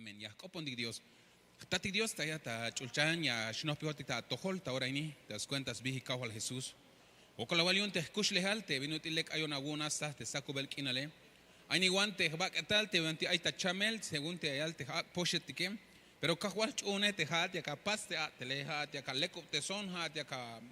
Amén. Ya copon di Dios. Tati Dios ta ya ta chulchan ya shnos pihoti ta tohol ta oraini. Te das cuentas bihi kawal Jesús. O con la valión te escuch lejal te vinutilek ayon agunas te saco bel kinale. Aini guante bacatal te vanti ay ta chamel según te ayal te poshetike. Pero kawal chune te hat ya capaz te lehat ya kaleko te son hat ya ka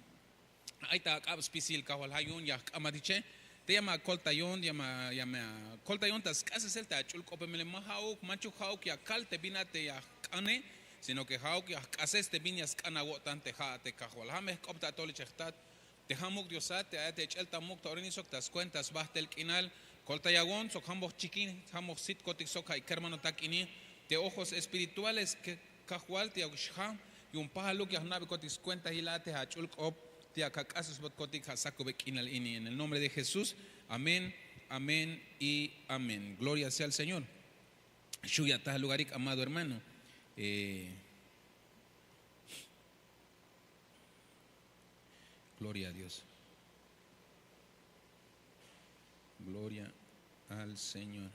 ay ta ab spisil kawal hayun ya amadiche. Te llama coltayon, llama coltayon tas casas el ta chul copemele mahauk machu hauk ya cal te binate ya cane, sino que hauk ya cases te vinyas cana wotan te ha te cajol. Hame copta toli chechtat, te hamuk diosat, te echel tamuk ta orinisok tas cuentas bahtel kinal, coltayagon, sok hambos chiquin, hambos sit kotik sok hay kermano takini, te ojos espirituales que cajual te agushha, y un pajaluk ya nabe kotis cuenta hilate ha chul cop. En el nombre de Jesús, amén, amén y amén. Gloria sea al Señor. Shuyatah lugarik, amado hermano. Gloria a Dios. Gloria al Señor.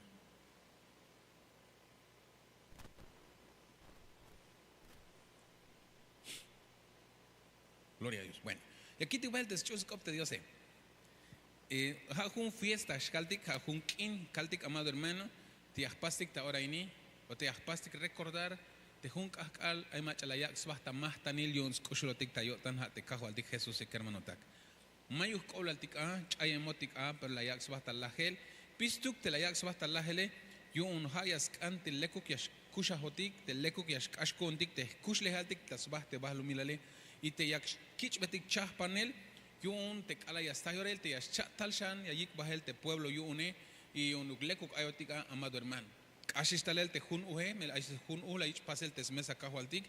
Gloria a Dios. Bueno. Y aquí te vueltas, chus copte Dios. Hajun fiesta, shkaltik, hajun kin, kaltik, amado hermano, te aspastik ta oraini, o te aspastik recordar, te jun kakal, ay machalayak, swasta más tanil yons, kushulotik tayotan, ha te kajo al dik Jesús se kermanotak. Mayus koblaltik chayemotik per la yak swasta lahel, pistuk te la yak swasta lahele, yun hayas kante lekuk yash kushahotik, te lekuk yash kashkontik, te kushlehaltik, tas baste bahlumilale. Y te yak kich betik chah panel yun te kala ya stayorel te yash chat talshan ya yik bahel te pueblo yune y un uglekuk ayotika amado hermano kashish talel te jun uhe mel aish jun la ich pasel te mesa kahualtik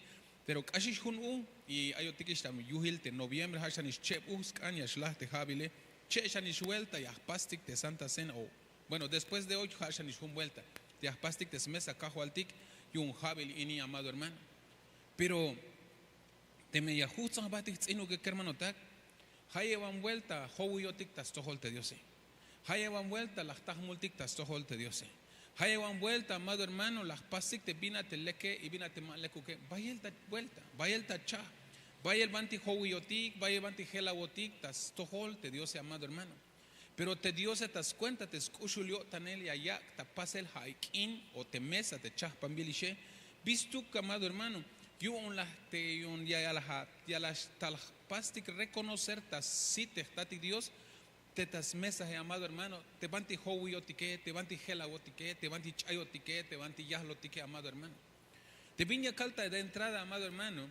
pero kashish jun y ayotik ishtam yuhil te noviembre hashan ish chep skan ya shlah te habile che shan ish vuelta ya pastik te santa cena o bueno después de hoy hashan ish jun vuelta te pastik te mesa kahualtik yun habil ini amado hermano pero te me yajustan batik tzinu que kermanotak hayevan vuelta howiyotik tas toholte diose hayevan vuelta las tahmultik tas toholte diose hayevan vuelta amado hermano las pasik te vina te leke y vina te maleku que vayel ta vuelta vayel ta cha vayel banti howiyotik vayel banti helawotik tas toholte diose amado hermano pero te diose tas cuenta te escuchulio tanel y allá ta pasel haikin o te mesa te chah pambilishe bistuk amado hermano yun las te yun ya las tal pastik reconocer tas si te estati Dios te tas mesas amado hermano te banti howiyotike te banti helawotike te banti chayotike te banti yahlotike amado hermano te viña calta de entrada amado hermano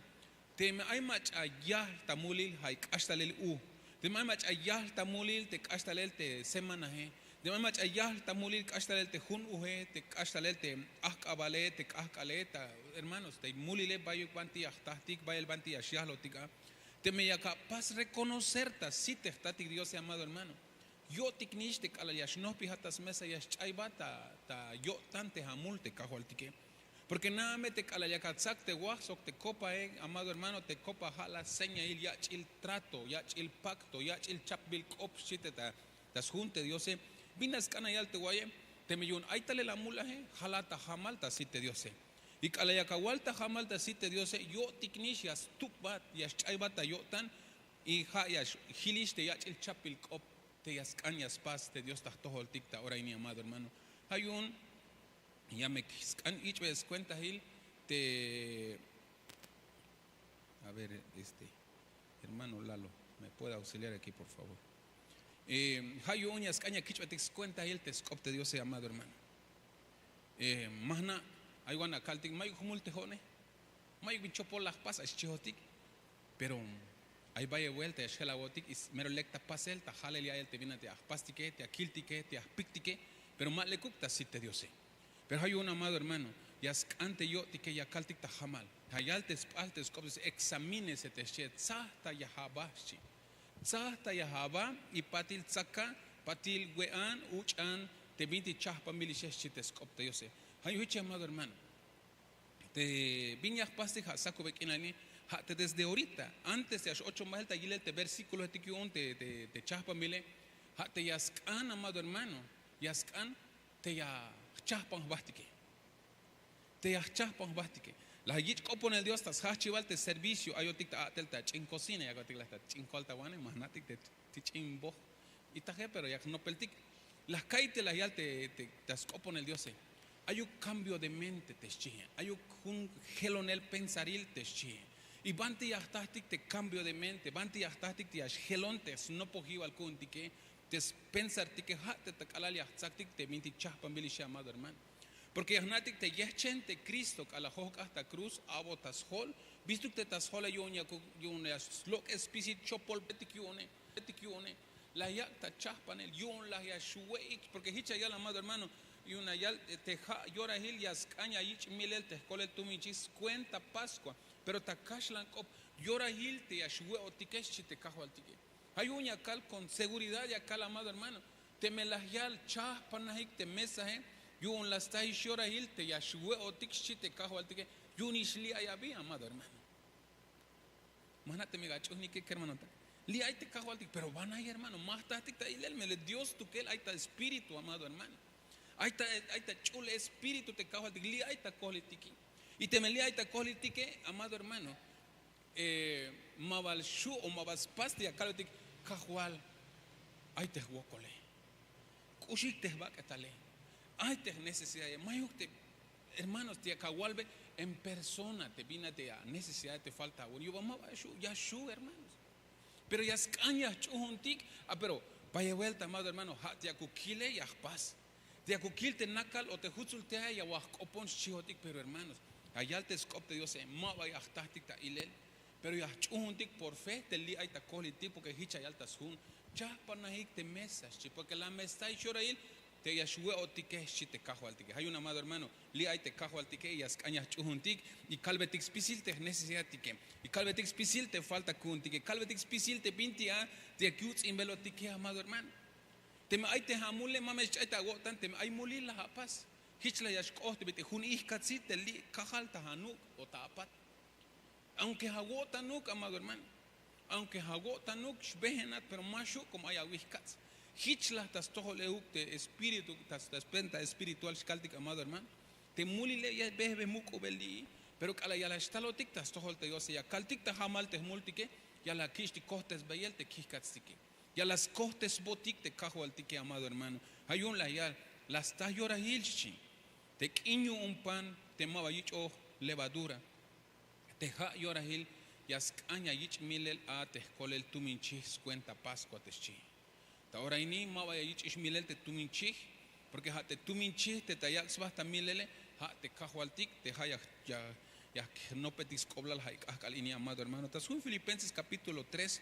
te hay mach ayah tamulil hay kastalel te hay mach ayah tamulil te kastalel te semana de mach ayah tamulil kastalel te jun te kastalel te ahkabale te ahkaleta hermanos te mulile bayo banti ahtastik bayel banti ashahlotika te me ya capaz reconocer ta si te estati Dios amado hermano yo tiknish te kalayash no pijatas mesa yash chaibata ta yo tante hamul te kaholtike porque nada me te kalayakatzak te wasok te copa amado hermano te copa jala seña il ya el trato ya el pacto ya el chapbil cop shite ta tas junte Dios vinas canayal te guaye te me yun aitale la mula jalata jamalta si te Dios y kalayakawalta jamalta si te Dios yo tiknish yas tukbat yash chaibata yo tan y ja yash hilish te ya el chapbil cop te yas cañas paz te Dios tas todo el ticta ahora mi amado hermano hay un ya me can each vez cuenta hil te a ver hermano Lalo me puede auxiliar aquí por favor hay un yas caña quichua te cuenta hil te scopte Dios amado hermano mahna hay una caltic may humulte jone may bicho por las pasas chihotik pero ahí vaya vuelta ya shela botik is mero lecta pasel ta halelia el te vina te pastike te akiltike te piktike pero mal le cupta si te Dios pero hay un amado hermano yas ante yo tike ya caltic ta jamal hayaltes altes copes examínese te shet sahta ya habashi sahta ya haba y patil tsaka patil wean uchan te vinti chahpa milishesh te scopte Dios hay un amado hermano te viñas pastik saco bekinani desde ahorita, antes de las 8 más el versículo te chaspa mile, te yascan amado hermano, yascan te ya chaspan bastike. te yachpas bastique. La yich copon el Dios tas hachival te servicio ayotik ta telta chin cocina yagotik la chin colta guane mahnatik te chin bo y taje pero ya no peltic las caite las yal te copon el Dios. Hay un cambio de mente te chie, hay un gelonel pensaril te chie. Y banti yachtastik te cambio de mente, banti yachtastik te gelontes no pogival kuntique te pensartik que hat te calal yachtastik te minti chaspan bilisha amado hermano. Porque yahnatik te yechen te Cristo a la hok hasta cruz abo tas hol visto que tas hol yonya slok espisit chopol petikione la yakta chaspan el yon la ya shuweik porque hicha ya la amado hermano y una yal te llora hil yas caña ich milel te escole tu michis cuenta Pascua pero takashlan kop llora hil te ya shue o tikesh te kajo al tike hay uña cal con seguridad ya cal amado hermano te me las yal chaspan hik te mensaje yun las tai llora hil te ya shue o tikesh te kajo al tike yun ishli ayabi amado hermano manate me gacho ni que hermano li hay te kajo al tike pero van ahí hermano más táctica ta ilel me le Dios tu que hay ta espíritu amado hermano. Ahí está chule espíritu te cajo al tiki, ahí está colitiki. Y te me li ahí está colitiki, amado hermano. Mabal shu o mabas pasti acá lo tiki, cajual. Ahí te huocole. Kushik te va catale. Ahí te necesidad. Mayuk te, hermanos, te acahualbe en persona te vina te a necesidad te falta. Yo vamos a shu, ya shu, hermanos. Pero ya escañas chujuntik, pero vaya vuelta, amado hermano, te acukile y paz. Te acukil te nakal o te hutzultea y aguacopon chihotik, pero hermanos, allá te scop te Dios se mava y achtastik ta ilel, pero ya chuntik por fe te li ay ta colitik porque hicha y altas hun, chaspanahik te mesas, porque la mesta y chorail te yashue o tike shi te cajo al tike. Hay un amado hermano, li ay te cajo al tike y as cañas chuntik y calvetik spisil te necesidad tike, y calvetik spisil te falta kun tike, calvetik spisil te pintia te acutes in velo tike amado hermano. Te me ay te hamule mames chaita gotan te me ay mulila hapas hichla yashkoh te bete hun ihkatsit te li kahal tahanuk o tapat aunque hagotanuk amado hermano aunque hagotanuk shbehenat pero mashu como ay awihkats hichla tas toho leuk te espíritu tas penta espiritual shkaltik amado hermano te mulile ya behbe muko beldi pero kala ya la stalotik tas toho te yose ya kaltik ta hamal te multike ya la kishti kohtes beyel te kihkatsike. Ya las costes botik te cajo al tique amado hermano. Hay un layal, las tayora hilchi. Te quiño un pan, te mabayich levadura. Te ja yora hil, yas caña yich milel a te colel tuminchis cuenta Pascua te chi. Ta ahora ini mabayich milel te tuminchis, porque ja te tuminchis te tayax basta milele, ja te cajo al tic, te ja ya no petis cobla la ini amado hermano. Tasun Filipenses capítulo 3,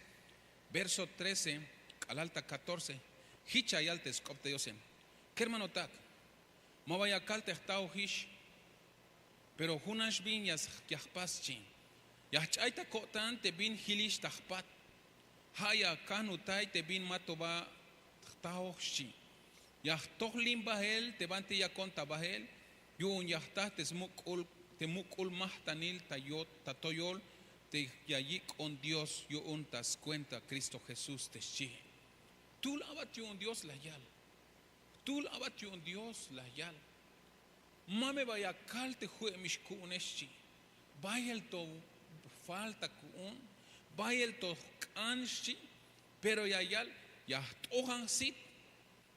verso 13. Al alta 14, hicha y altes copte yosen. ¿Qué hermano tak? Ma vaya calte estao hish, pero hunash bin yas yahpaschin. Yahchaita kotan te bin hilish tahpat. Haya kanutai te bin matoba tao shi. Yahtohlin bahel te banti ya conta bahel. Yun yahtates te mukul mahtanil tayot tatoyol. Te yayik on Dios yo untas cuenta Cristo Jesús te chi. Tú lavate un Dios la yal. Tú lavate un Dios la yal. Mame vaya calte jue mishkuneshi. Vaya el to falta kun. Vaya el to kanshi. Pero ya yal. Ya tohan sit.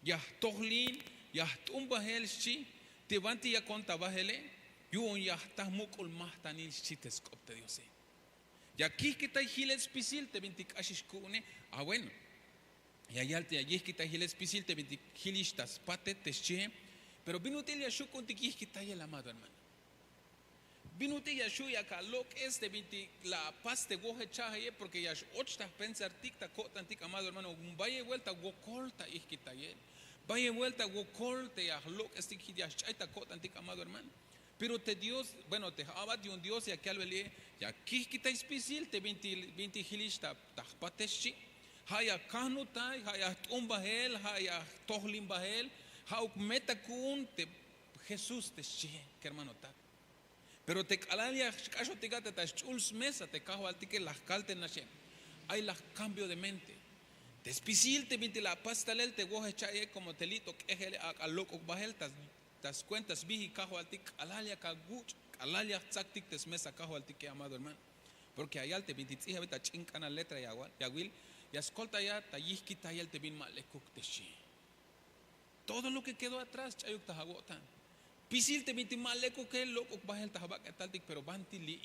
Ya tohlin. Ya tumbahel shi. Te vanti ya conta bahele. Yun ya tahmukul mahtanil shi te skopte Dios. Y aquí que está giles pisil te vintic ashishkune. Ah bueno. Y allá te allí que está giles pisil te vintic gilistas pate te che. Pero vinutil ya shu contiquis que está el amado hermano. Vinutil ya shu ya calok es te vintic la paz te goje chaje porque ya ochtas pensar ticta cotantic amado hermano. Vaya vuelta wokolta ich que está él. Vaya vuelta wokolta ya lok es tic ya chaita cotantic amado hermano. Pero te Dios, bueno, te habla de un Dios y aquí al velie, ya aquí que está especial, te 20 gilista, tahpateshi, haya kanutai, haya tumbahel, haya tohlimbahel, hauk metakun, te Jesús te chi, que hermano ta. Pero te calalia, caso te gata, te chuls mesa, te cajo al tique las calten nashen. Hay las cambio de mente. Te especial, te 20 la pastalel, te goje chaye como telito, que es a loco bajeltas. tas cuentas viji cajo altik, alalia kaguch, alalia tzaktik tes mesa cajo altik, amado hermano. Porque allá te vinti habita chincana letra yaguil, y escolta ya, tayishki tayal te bin malekuk teshi. Todo lo que quedó atrás, chayuk tahagotan. Pisil te vinti malekuk que loco bajel tahabak taltik, pero banti li.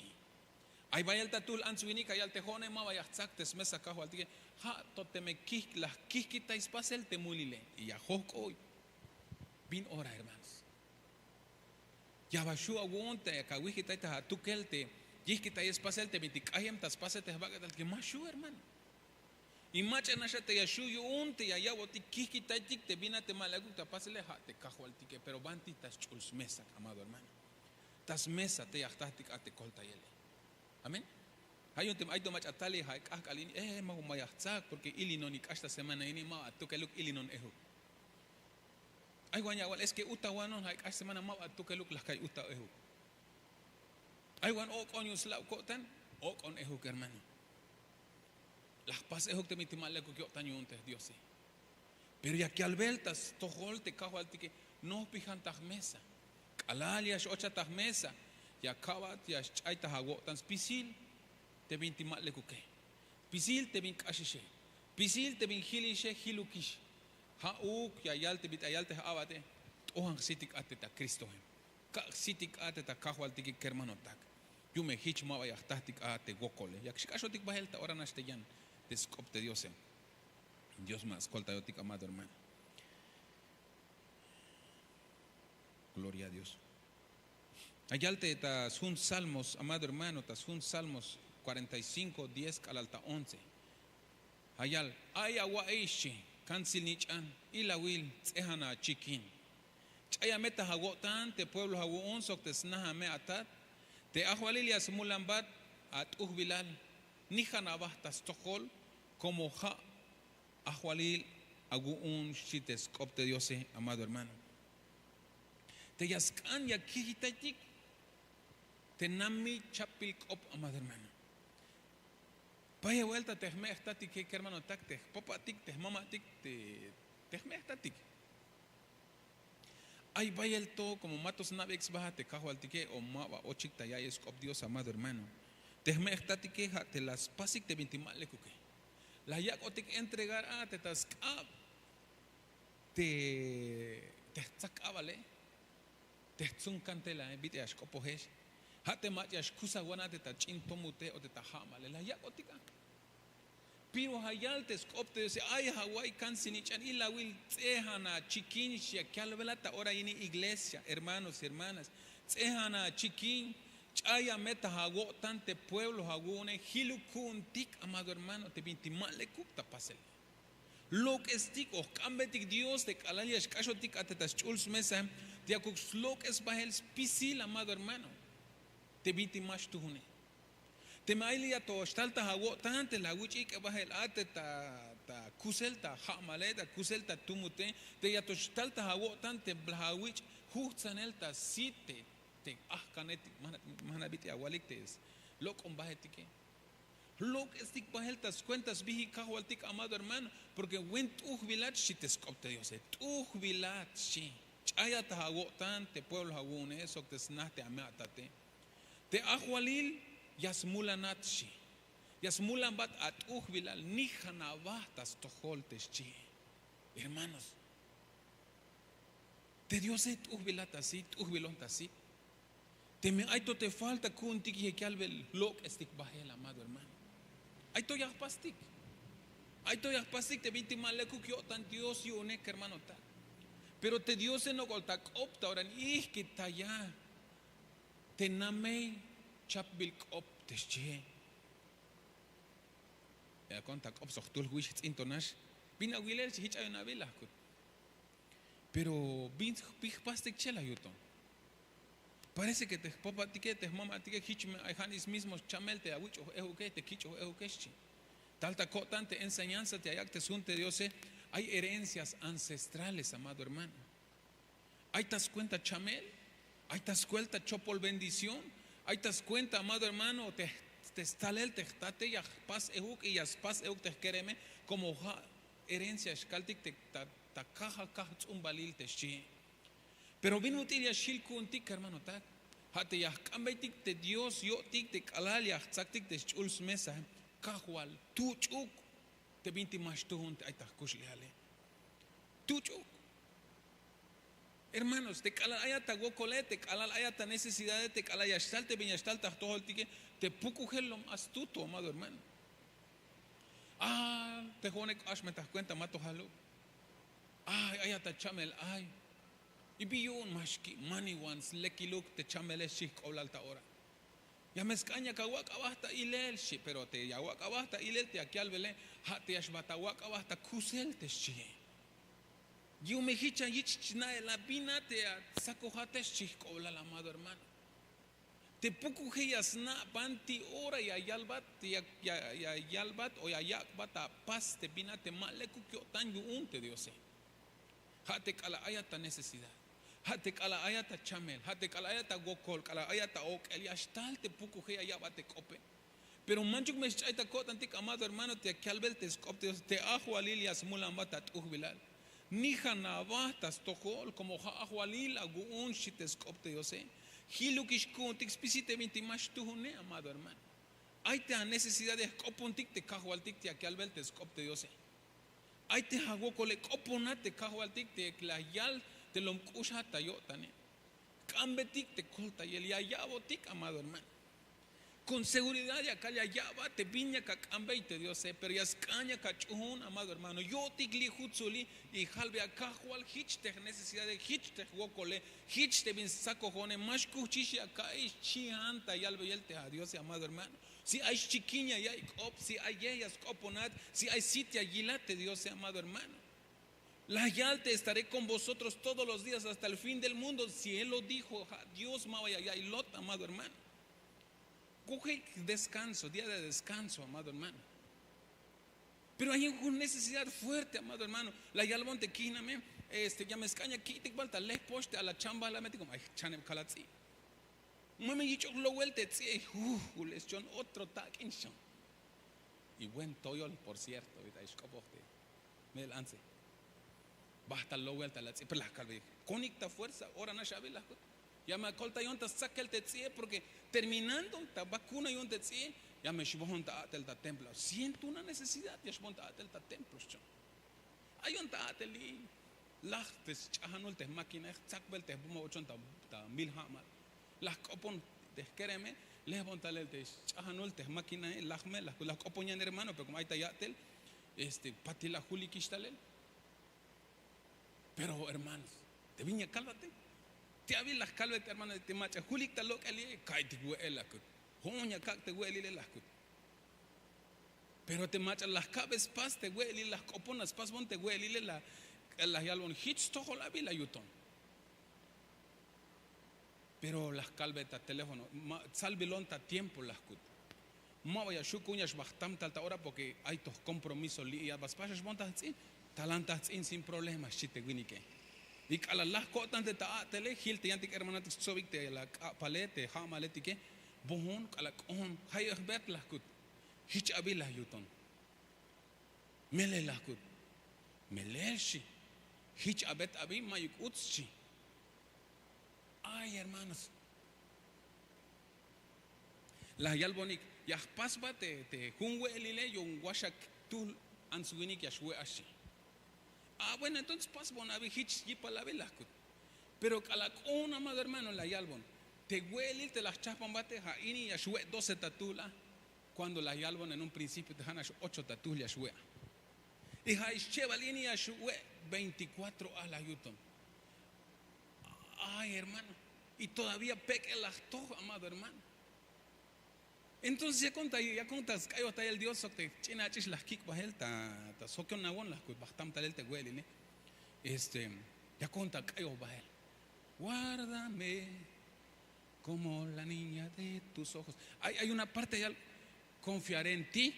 Ay vaya el tatul ansuini kayal te jone ma vaya tzak tes mesa cajo altik, ha toteme kik las kikita ispasel te mulile. Y ya hoy bin ora hermanos. Ya bashu aguonte, ya kawikita ita hatukelte. Yihkita ispasel te vinti kayam tas pasel te habak taltik, mashu hermano. Y macha nasha te yashu yo unte ya ya woti kikita tik te vina te malagu te pasele ha te cajo altique, pero banti tas chuls mesa, amado hermano. Tas mesa te yachtatik ate kolta yele. Amén. Hay un tema, hay dos machatali, hay kalini, mahu mayachtak, porque ilinon y esta semana ini ma atukeluk ilinon ehu. Ay guanya wal es que utawanon hay esta semana ma atukeluk las kay uta ehu. Ay guan ok on yuslau kotan, ok on ehu hermano. Las paz ehu te mitimale ku tan yuntes Dios sí. Pero ya que alveltas tojol te cajo altique, no pijan taj mesa. Alalia ocha taj mesa. Ya kabat ya chaita hago tan pisil te vinti mal lekuke pisil te vin kashishe pisil te vin hilishe hilukish ha uk ya yal te bit ayal te abate ohan sitik ateta Cristo ka sitik ateta kahwal tiki hermano tak yume hich ma vaya tahtik ate gokole ya kashko tik bahelta ora nasteyan descopte Dios Dios más colta yotik amado hermano. Gloria a Dios. Ayalte tas un salmos, amado hermano, tas un salmos 45, 10 al alta 11. Ayal, ay agua eishi, kansil nichan, ilawil, tsehana chikin. Chaya meta hagotan, te pueblo hago unsok, te snaha me atat, te ahualilias mulambat, at uhbilal, nijanabah tas tohol, como ha ahualil, hago un shites copte diose, amado hermano. Te yaskan ya kijitaitik. Tenami chapil op amado hermano. Vaya vuelta te me estatik que hermano tak te papa tik te mama tik te me estatik. Ay vaya el to como matos navex baja te cajo altique o mava o chikta ya es op Dios amado hermano. Te me estatik que te las pasik te vintimale kuke. La yak otik entregar a te tas te sacabale. Te tsunkantela bite as copohesh. Hate matias kusa guanate ta chintomute o te tahamale la yakotika. Pero hayalte scopte dice ay Hawaii cansinichan y la will tsehana chikin shia kalvelata ora ini iglesia hermanos y hermanas tsehana chikin chaya meta hago tante pueblo hagune hilukun tik amado hermano te vintimale kukta pasel. Lo que es tik o cambetik Dios de kalalias kashotik atetas chuls mesa te akux lo que es bahel spisil amado hermano. Te vinti más tuhune. Te mailia to stalta hago tante la wichi que bahel ate ta kuselta hamaleta kuselta tumute te ya to stalta hago tante blahawich hutsanelta site te ahkaneti manabiti agualictes lo con bajetike. Lo que estik bajeltas cuentas viji kahualtik amado hermano porque went uhvilat shi te scopte Dios uhvilat shi chaya ta hago tante pueblo hagune eso te snaste amatate. Te ahualil yasmulanatshi yasmulan bat at uhvilal nijanabahtas toholteschi. Hermanos, te Dios et uhvilatasi uhvilontasí. Te me aito te falta kuntiki que albel lok estik bahel amado hermano. Aito yahpastik. Aito yahpastik te vintimaleku kyo tan Dios yone hermano ta. Pero te Dios no goltak opta oran ihkita ya. Tename chapbil op tesche. Ya contact op sohtul wish intonash. Bin aguiler hich ayuna bilakut. Pero bin pastek chela yuton. Parece que te papa tiquete, mama tiquete, hichme ayhanis mismos chamelte awich o ejuke te kicho ejukeshi. Talta cotante enseñanza te ayak te sunte Dios hay herencias ancestrales, amado hermano. Hay tas cuenta chamel. Ahí te das cuenta, chopol bendición. Ahí te das cuenta, amado hermano, te estalel, te estate, ya pas euk y ya pas euk te quereme, como herencia, escaltic te caja un balil te chi. Pero vino tiria shilku untik hermano tak. Hate ya kambaitik te Dios yo tik te kalal ya tsaktik te chuls mesa. Kahwal tu chuk te binti mashtuhun te aitak kushliale. Tu chuk. Hermanos, te kalal ayata gokole, te kalal ayata necesidad, te kalal yashtal te binyashtal ta todo el tique, te pukugel lo astuto, amado hermano. Te jonek ash me das cuenta mato halo. Ayata chamel ay. Y biyun mashki money ones leki look te chamele shik olalta ora. Ya mezcaña kawak abasta ilel shi, pero te yawak abasta ilel te aquí al vele, ha te ashbata wak abasta kusel te shi. Yo me hicha yichna la bina te saco hate shik olal amado hermano. Te poco heyas na banti ora ya yalbat ya yalbat o ya yakbat a paz te bina te maleku que tan yun te Dios. Hate kala ayata necesidad. Hate kala ayata chamel, hate kala ayata gokol, kala ayata ok, el yashtal te poco heya ya bate cope. Pero manchuk me chaita kot antik amado hermano te kalbel te scopte te ajo alilias mulambatat uhbilal. Nija navatas tojol como ajo alil agun shit scopte Dios. Hilukish kuntik spisite vintimash tuhune amado hermano. Hay te necesidad de copuntik te cajualtik te kalbel te scopte Dios. Hay te hago cole coponate cajualtik te clayal te lo mkusha tayo tane. Cambetik te colta y el yayabotik, amado hermano. Con seguridad ya calla yaba te viña ka cambe y te dio se, pero ya escaña cachuhun, amado hermano. Yo tigli hutzuli y halbe a cajual hitch te necesidad de hitch te wokole, hitch te bin saco jone, más cuchishi acá y chianta y albe y el te adiós, amado hermano. Si hay chiquiña y hay cop, si hay ellas coponat, si hay sitia yila te dio se, amado hermano. La yalte estaré con vosotros todos los días hasta el fin del mundo. Si Él lo dijo, Dios ma vaya y lot, amado hermano. Coge descanso, día de descanso, amado hermano. Pero hay una necesidad fuerte, amado hermano. La yalbon te quíname, ya me escaña aquí, te falta le poste a la chamba, la mete como ay, chanem calatzi. Me dicho lo vuelte, les chon otro taquinchon. Y buen toyol, por cierto, me lance. Basta lo vuelta la pero las calve conecta fuerza ahora no sabe las cosas ya me colta y onta saca el tetsie porque terminando ta vacuna y onta tetsie ya me shibonta atel ta templo siento una necesidad ya shibonta atel ta templo hay onta ateli lachtes chahanul te máquina sakbel te buma ochonta ta mil hamal las copon desquéreme les bontal te chahanul te máquina lachme las copoñan hermano pero como hay ta yatel patila juli kistalel. Pero hermanos, te viña cálvate. Te había las calvete hermanos te macha. Julik ta loca li kai te huela kut. Hoña kak te hueli le las kut. Pero te macha las cabes pas te hueli las coponas pas bon te hueli le la yalon hits tojo la vila yuton. Pero las calveta teléfono salvilon ta tiempo las kut. Ma vaya shukuñas bachtam tal hora porque hay tos compromisos li ya vas pasas montas sí. Talantas sin problemas, chiste winike. Y a las cosas de tele, hilte yantik hermanatik sobik te la palete, hamaletike, bohon, a la con, hay bet las cut, hich abilah yuton. Mele las cut, melelshi, hich abet abi mayuk utshi. Ay, hermanos, la yalbonik, yahpasba te hunwe elile, yon washak tul ansuinik yashwe ashi. Bueno, entonces pas bon abi hich y palabras. Pero calacona, amado hermano, la yalbon. Te huele te las chapan bate ja ini yashue 12 tatula. Cuando la yalbon en un principio te janas 8 tatul yashue. Y ja chevalini yashue 24 a la yuton. Ay, hermano. Y todavía peque las tojas, amado hermano. Entonces ya contas cayo hasta el Dios te china chis las kik bahel ta soque una bon las kut bastam tal te huele ne ya conta cayo bahel guárdame como la niña de tus ojos hay una parte ya confiaré en ti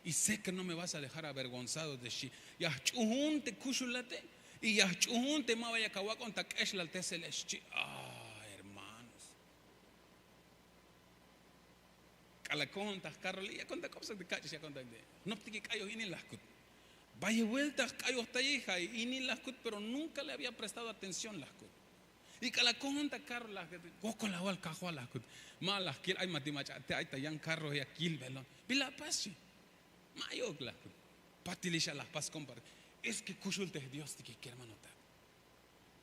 y sé que no me vas a dejar avergonzado de shi ya chuhun te kushulate y ya chuhun te ma vaya kawa conta kesh la te celesti a la conta, carrolilla, conta cosas de calles, ya conta de no te que cayó y ni las cut. Vaya vueltas, cayó hasta hija y ni las cut, pero nunca le había prestado atención las cut. Y que la conta carro la que con la wal cajo la que malas que hay matimacha te hay tayan carro y aquí velo. Bila pasi. Mayo la patilisha las pas compar. Es que kushul te Dios que hermano ta.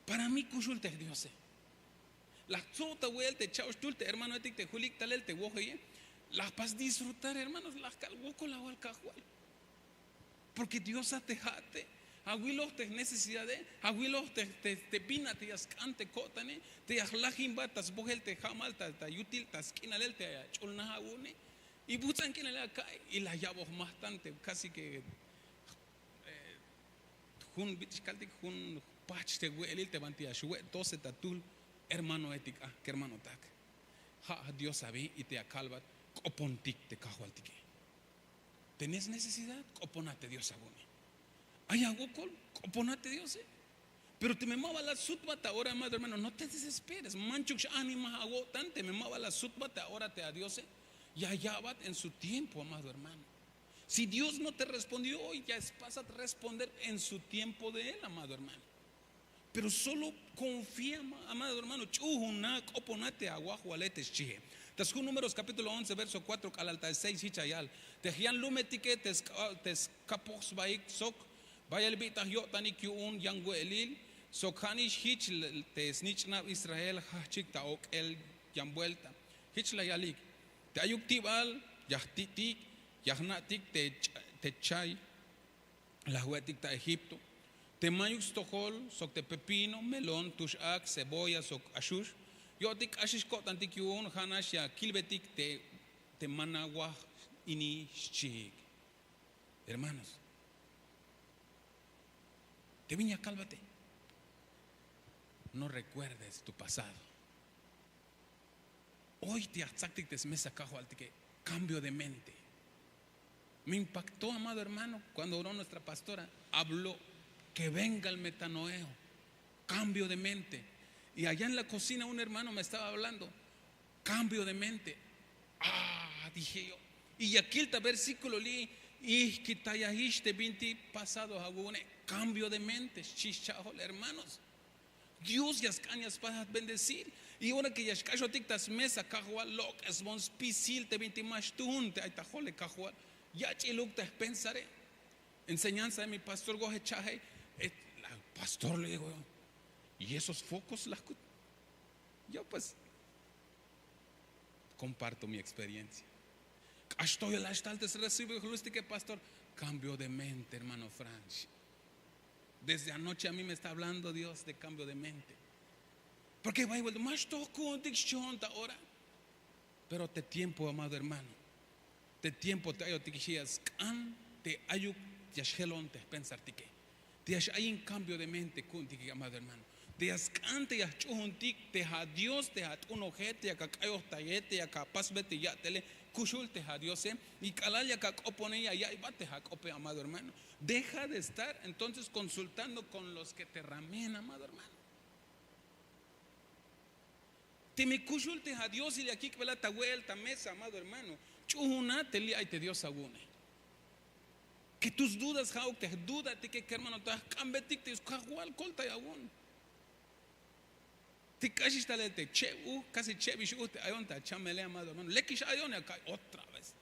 Para mí kushul te Dios. Las sota vuelta chao stulte hermano etik te julik talel te woje. Las pas disfrutar hermanos las calvo con la wal cajo. Porque Dios te jate. Aguilos te necesidades, aguilos te pina te ascante cotane, te ahlajin batas bogel te jamal ta yutil tas kinalel te chulna agune y butan kinalel acá y la llavo bastante casi que jun bichkaltik jun pach te huelil te bantia shue 12 tatul hermano etika que hermano tak ha Dios sabe y te acalvat copontik te cajualtique. ¿Tenés necesidad? Coponate Dios agune. Hay algo oponate Dios, pero te me mava la sutbata ahora, madre hermano, no te desesperes. Manchuk anima hago tante me mava la sutbata ahora te a Dios, ya va en su tiempo, amado hermano. Si Dios no te respondió hoy, ya es pasa a responder en su tiempo de él, amado hermano. Pero solo confía, amado hermano. Chuhunak oponate aguajualete chije. Tasjun Números capítulo 11 verso 4 al alta 6 hichayal. Tejian lumetike tes kapos baik sok. Vaya el bitah yo tanik yun yangu elil sokhanish hich te snichna Israel hachik ta ok el yamvuelta hich la yalik te ayuktibal yahtitik yahnatik te chay la huetik ta Egipto te mayuk stohol sok te pepino melón tushak cebolla sok ashush yo tik ashish ko tantik yun hanash ya kilbetik te managua ini shik. Hermanos, te viña, cálvate. No recuerdes tu pasado. Hoy te atzaktik te mesa cajo al que cambio de mente. Me impactó, amado hermano, cuando oró nuestra pastora. Habló que venga el metanoeo. Cambio de mente. Y allá en la cocina un hermano me estaba hablando. Cambio de mente. Dije yo. Y aquí el versículo li. Y quitayahish te vinti pasado agune. Cambio de mente, chichajol, hermanos. Dios ya cañas para bendecir. Y ahora que ya escacho tictas mesa cajual lo es bons pisil te vinti más tun te aitajole cajual. Ya chiluk te pensaré. Enseñanza de mi pastor goje chaje. Pastor le digo yo. Y esos focos las yo pues comparto mi experiencia. Estoy en la estaltes recibo que pastor. Cambio de mente, hermano Franch. Desde anoche a mí me está hablando Dios de cambio de mente. Porque va a volver más toco ahora. Pero te tiempo, amado hermano. Te tiempo te ayo tiquías can te ayo yashelon te pensar tique. Te hay un cambio de mente contigo, amado hermano. Te ascante ya chuntik te a Dios te a un ojete a cacayo tayete a capaz vete ya tele kushul te a Dios y calaya que opone ya va te a cope, amado hermano. Deja de estar entonces consultando con los que te ramen, amado hermano. Te me kushul a Dios y de aquí que la ta vuelta mesa, amado hermano. Chuhuna te li ay te Dios agune. Que tus dudas jau te duda te que hermano te cambetik te kahual colta yagun. Te casi está le te chebu casi chebish te ayonta chamele, amado hermano. Lekish ayon acá otra vez.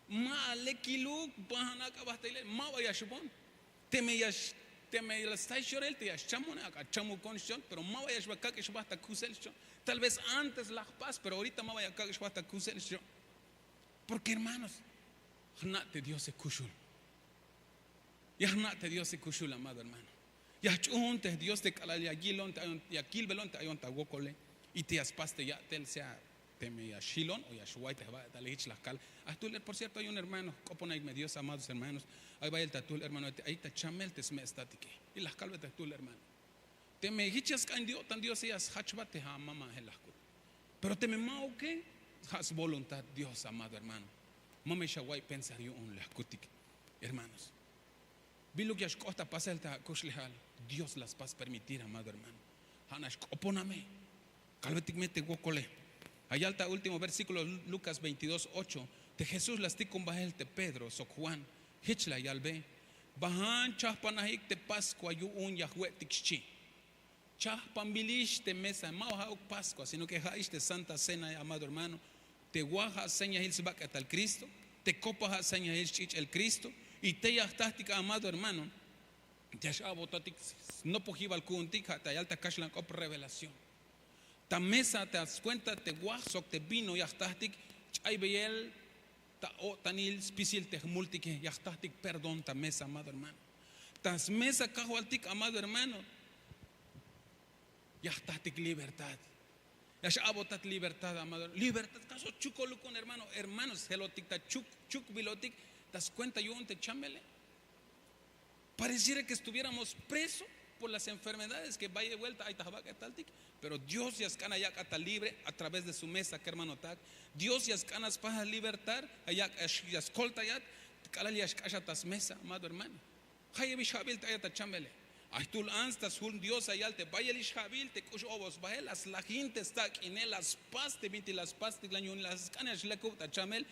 Ma lekiluk bahana ka bastile ma vaya shubon. Te me la está llorel te chamone acá chamu condición, pero ma vaya shbaka que shbasta kusel. Tal vez antes la paz, pero ahorita ma vaya acá que shbasta kusel. Porque hermanos, hnate Dios se kushul. Ya hnate Dios se kushul, amado hermano. Ya chunte Dios te calal ya gilon ya kilbelon te ayon ta wokole y te aspaste ya tel sea te me ya shilon o ya shuai te va dale ich la cal. Atul por cierto hay un hermano coponay me Dios, amados hermanos. Ahí va el tatul hermano ahí te chamel te me estátique y las calve tatul hermano. Te me hichas can Dios tan Dios ellas hachbate ha mama en las. Pero te me mao que has voluntad Dios, amado hermano. Mame shawai pensar yo un las kutik hermanos. Vilo que costa pasa el ta kuslehal. Dios las paz permitir, amado hermano. Hanash opóname. Calvetic mete wokole. Allá está último versículo Lucas 22:8. De Jesús las ticon bajel te Pedro, so Juan. Hichla yalbe. Bahan chaspanahik te Pascua yu un Yahweh tikchi. Chahpambilish te mesa, mauha Pascua, sino que haish de Santa Cena, amado hermano. Te guaja seña el sebak al Cristo, te copa seña el Cristo, y te yachtática, amado hermano. Te botatic, no pojiva al kuntika, te alta kashlan op revelación. Ta mesa te das cuenta, te guasok, te vino yachtátic, chay beyel, ta o tanil, spisil te multique, yachtátic, perdón, ta mesa, amado hermano. Tas mesa cajualtic, amado hermano. Yachtátic libertad. Yashabotat libertad, amado. Libertad, caso chucolucon, hermano. Hermanos, helotic, ta chuk bilotic, das cuenta yo te chámbele. Pareciera que estuviéramos presos por las enfermedades que vaya de vuelta, pero Dios ya escana ya está libre a través de su mesa, que hermano tak. Dios ya escana para libertar, ya escolta ya, cala ya escaya tas mesa, amado hermano. Haye bishabil ta ya ta chámbele. Ahtul anstas hul Dios allá te vaya el ishabil te cush obos bahelas la gente está en las paste vinti las paste la ñun las canas leku ta chamel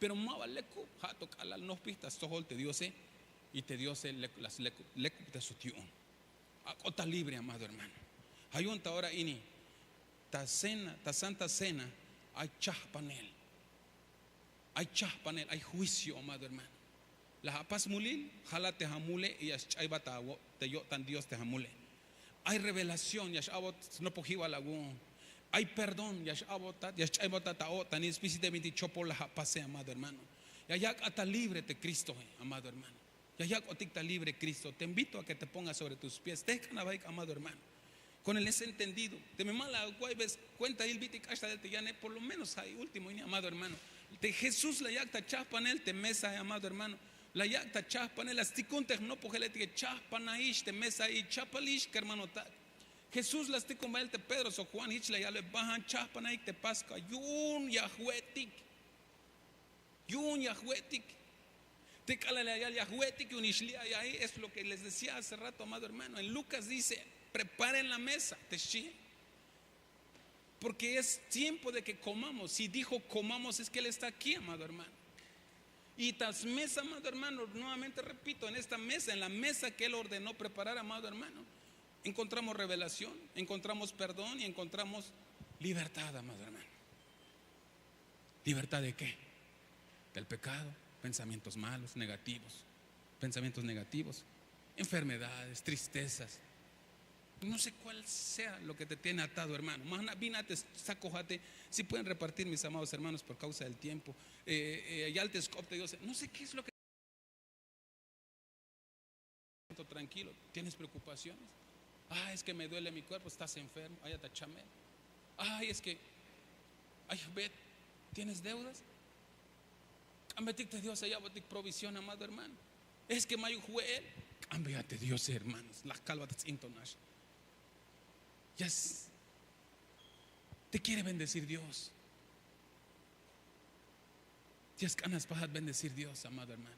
pero mava leku hato kala no pistas tohol te Dios y te dio las leku te sutiun acota libre, amado hermano. Hay un ahora ini ta cena ta santa cena hay chahpanel hay juicio, amado hermano. La paz mulil, jala te jamule y yashchaibata te yo tan Dios te jamule. Hay revelación, yashabot no pojiva lagun. Hay perdón, yashabotat, yashchaibata tao tan espíritu de 28 la pase, amado hermano. Yayak ata libre te Cristo, amado hermano. Yayak otikta libre Cristo. Te invito a que te pongas sobre tus pies. Te canabaik, amado hermano. Con el ese entendido. Te me mala guaybes cuenta il bitik hasta del tiyane por lo menos hay último, amado hermano. De Jesús la yakta chapanel te mesa, amado hermano. La yakta chahpanel asticunte no pogelete chahpanaish te mesa y chapalish que hermano tak. Jesús las ticumel te Pedro so Juan hich la ya le bajan chahpanaik te pasca yun yahuetik te cala la yahuetik unishlia y ahí es lo que les decía hace rato, amado hermano. En Lucas dice preparen la mesa te shi porque es tiempo de que comamos. Si dijo comamos es que él está aquí, amado hermano. Y tas mesa, amado hermano, nuevamente repito, en esta mesa, en la mesa que Él ordenó preparar, amado hermano, encontramos revelación, encontramos perdón y encontramos libertad, amado hermano. ¿Libertad de qué? Del pecado, pensamientos malos, pensamientos negativos, enfermedades, tristezas. No sé cuál sea lo que te tiene atado, hermano. Si pueden repartir, mis amados hermanos, por causa del tiempo. No sé qué es lo que tranquilo. ¿Tienes preocupaciones? Es que me duele mi cuerpo, estás enfermo. Es que ¿tienes deudas? Cámbiate Dios allá, botic provisión, amado hermano. Es que mayo juel. Cámbiate Dios, hermanos. Las calvatas intonash. Te quiere bendecir Dios. Tienes ganas para bendecir Dios, amado hermano.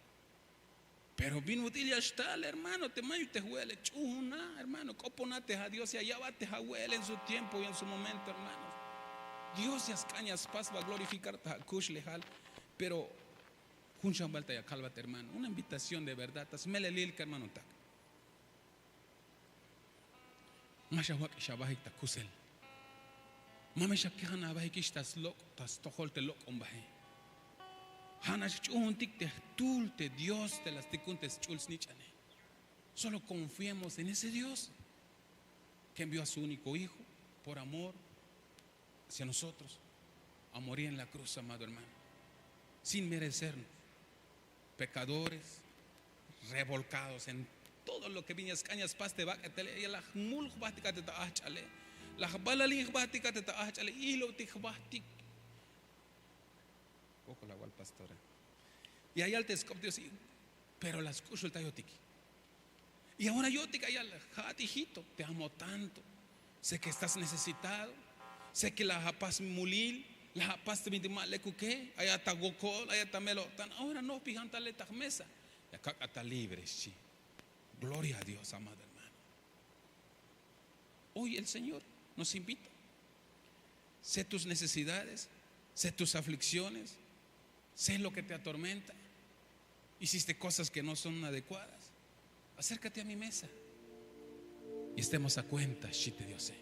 Pero vino útil ya está, hermano. Te mayo te huele. Chuna, hermano. Coponate a Dios y allá va te huele en su tiempo y en su momento, hermanos. Dios ya cañas paz va a glorificar ta kush lejal. Pero junchan balta ya calvate, hermano. Una invitación de verdad. Tasmele lil, hermano. Mashawak shabahik ta kusel. Mama shakihana bahik tas lok tas tohol te lok ombahe. Hanash chuntik te tulte Dios te las ticuntes chuls nichane. Solo confiemos en ese Dios que envió a su único hijo por amor hacia nosotros a morir en la cruz, amado hermano, sin merecernos, pecadores, revolcados en todo lo que viñas cañas paste va y la mul batica te taachale la balalin batica te taachale y lo tijbatik poco la igual pastora y allá el tescopio sí pero las cucho el tayotiki y ahora yo te calla hijito te amo tanto, sé que estás necesitado, sé que la paz mulil la paz te vintima le cuque allá ta gokol allá ta melo tan ahora no pijantale ta mesa ya está libre sí. Gloria a Dios, amado hermano. Hoy el Señor nos invita. Sé tus necesidades, sé tus aflicciones, sé lo que te atormenta. Hiciste cosas que no son adecuadas. Acércate a mi mesa. y estemos a cuenta, Shite Dios.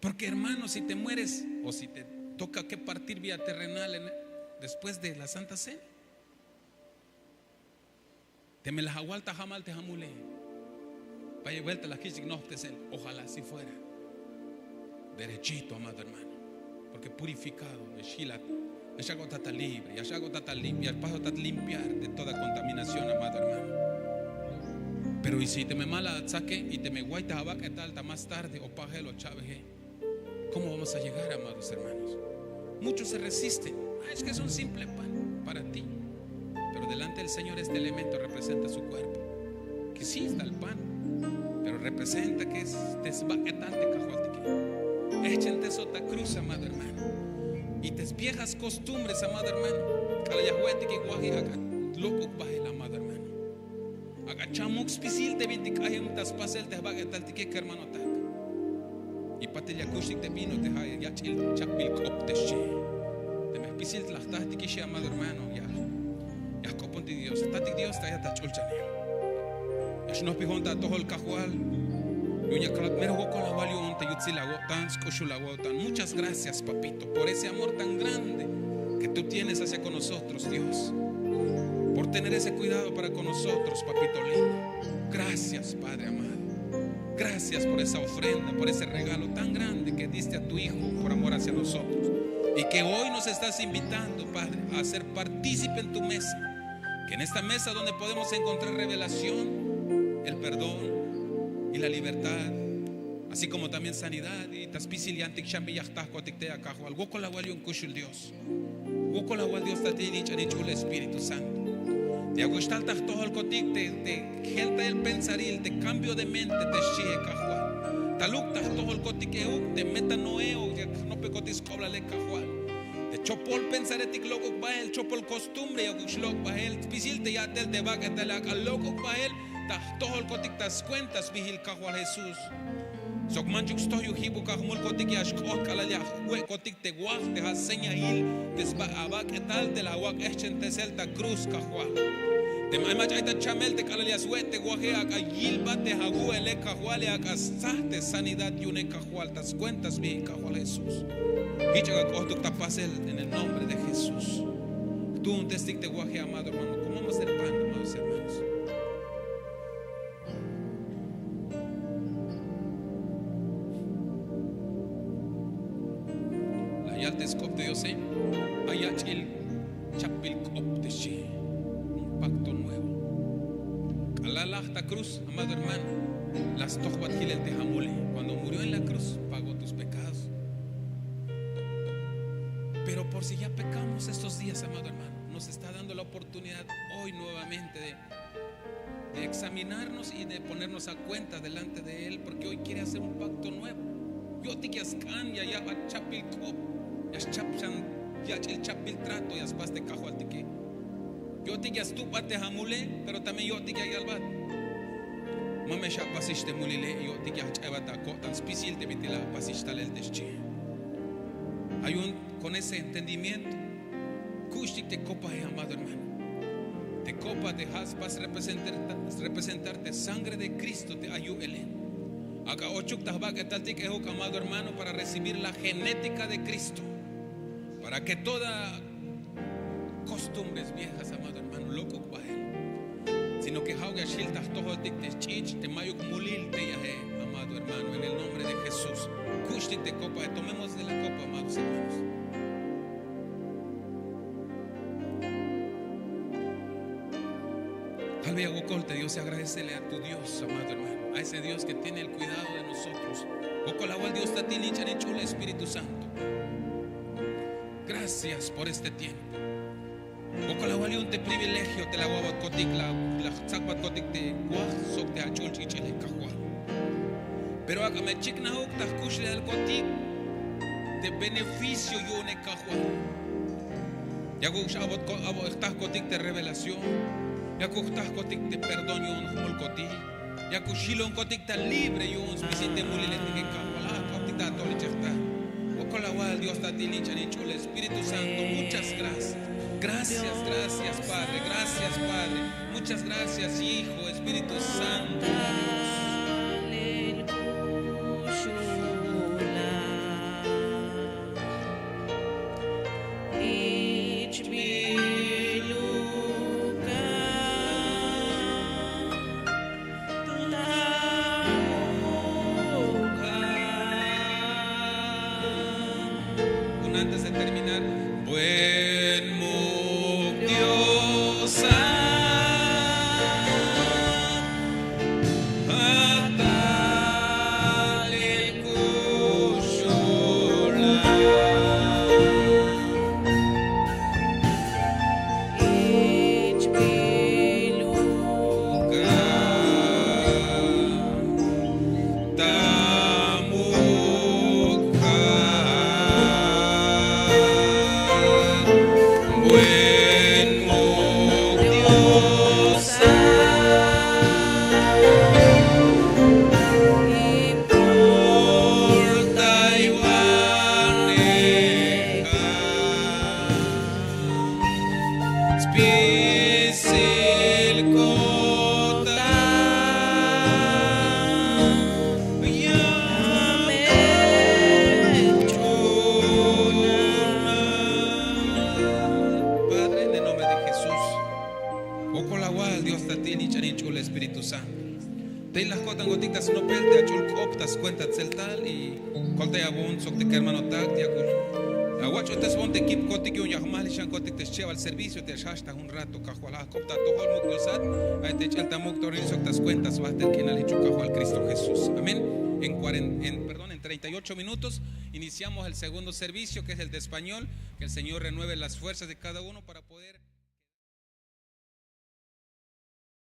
Porque hermano, si te mueres o si te toca que partir vía terrenal después de la Santa Cena, te me las agualta jamal te jamule. Vaya vuelta la kishik no te sel. Ojalá así fuera. Derechito, amado hermano. Porque purificado, Shilat, Yashago tata libre, Yashago tata limpia, el paso tata limpiar de toda contaminación, amado hermano. Pero y si te me mala saque y te me guaita abaca tal más tarde o pajelo chaveje, ¿cómo vamos a llegar, amados hermanos? Muchos se resisten. Es que es un simple pan para ti. Pero delante del Señor este elemento representa su cuerpo. Que sí está el pan, pero representa que es desbaquetante cajualteque. Échente sota cruz, amado hermano. Y tes viejas costumbres, amado hermano. Calayahuete que guaji haga loco bajel, amado hermano. Haga chamux pisil te vinticayem tas pasel te baquetalteque que hermano taca. Y patilla kushik te vino te haya ya chil chapil cop te she. Te me pisil tlachtate que she, amado hermano. Ya copon de Dios. Tati Dios ta ya ta chulchane. Ya no pijón ta todo el cajual. Muchas gracias, papito, por ese amor tan grande que tú tienes hacia con nosotros, Dios. Por tener ese cuidado para con nosotros, papito lindo. Gracias, Padre amado. Gracias por esa ofrenda, por ese regalo tan grande que diste a tu Hijo por amor hacia nosotros. Y que hoy nos estás invitando, Padre, a ser partícipe en tu mesa. Que en esta mesa donde podemos encontrar revelación, el perdón y la libertad, así como también sanidad y taspisil y antikshambi yachtaco tictea cajo algo con la cual yo encucho el Dios, algo con la cual Dios te ha dicho el Espíritu Santo. Te agustal todo el cotic, te gelta el pensaril, te cambio de mente, te shie cajual. Taluk todo el cotic te meta noeo, no pecotis cobra le cajual. Te chopo el pensaretic loco bael, chopo el costumbre y aguslok bael, pisil te ya te va que te la loco bael. Todo el cotic tas cuentas vigil cajual Jesús. Sok manchuk stoyu hibu cajmul cotic y ashkot calaya hue cotic te guaj te haseña hil desba abak etal te la guaj echen te celta cruz cajual. Te maimach aita chamel te calaya hue te guaje aka yilba te hagu ele cajual y aka sahte sanidad yune cajual tas cuentas vigil cajual Jesús. Hichaga cotuk tapasel en el nombre de Jesús. Tú un testigo te guaje, amado hermano. Comamos el pan, amados hermanos. Scop de Dios, Ayachil Chapil Cop de She, un pacto nuevo. Alala hasta cruz, amado hermano, las Tohbat Gilel de Jamule, cuando murió en la cruz, pagó tus pecados. Pero por si ya pecamos estos días, amado hermano, nos está dando la oportunidad hoy nuevamente de examinarnos y de ponernos a cuenta delante de Él, porque hoy quiere hacer un pacto nuevo. Yo te quiascan ya a Chapil Cop. Ya el chapil trato y aspas de cajo al tique. Yo te guías tú pate jamule, pero también yo te guías al bat. Mame ya pasiste mulile, yo te guías chavata, tan especial te vitila pasista el desche. Hay con ese entendimiento, kushik te copa, amado hermano. Te copa de haspas representarte sangre de Cristo te ayúdele. Acá ochuk tahbak etaltik ehuk, amado hermano, para recibir la genética de Cristo. Para que toda costumbres viejas, amado hermano, loco bajen, sino que hauga shiltas todo el tic de chich, te mayuk mulil te yahe, amado hermano, en el nombre de Jesús. Kushtik de copa, tomemos de la copa, amados hermanos. Albe agocolte, Dios, se agradecele a tu Dios, amado hermano, a ese Dios que tiene el cuidado de nosotros. Oco la cual Dios te tiene hecho el Espíritu Santo. Gracias por este tiempo. Oco la cual un te privilegio te la guabat cotic la zacbat cotic te guaj sok te achul chichele cajual. Pero acá me chikna huk taskushle al cotic de beneficio yo ne cajual. Ya que estás cotic de revelación. Ya que estás cotic de perdón yo un humul cotic. Ya que shilo un cotic tan libre yo un spesite mulile te cajual. Cotic ta tolichesta. Con la cual Dios te ha dicho el Espíritu Santo, muchas gracias. Gracias Padre, gracias Padre, muchas gracias Hijo, Espíritu Santo. pisil kota Padre, en el nombre de Jesús, Okolawal, Dios tatini chanin chula Espíritu Santo. Te las cotan gotitas no pelte a chul optas cuentas celtal y colte abun sok te hermano tag diakul. Aguacho te son te kip kotik un yahmal shan kotik te lleva al servicio te hasta un rato cajuala copta tohol mukdosat a te chelta muktorin sok tas cuentas va a ter quien al hecho cajual Cristo Jesús. Amén. En 38 minutos iniciamos el segundo servicio, que es el de español. Que el Señor renueve las fuerzas de cada uno para poder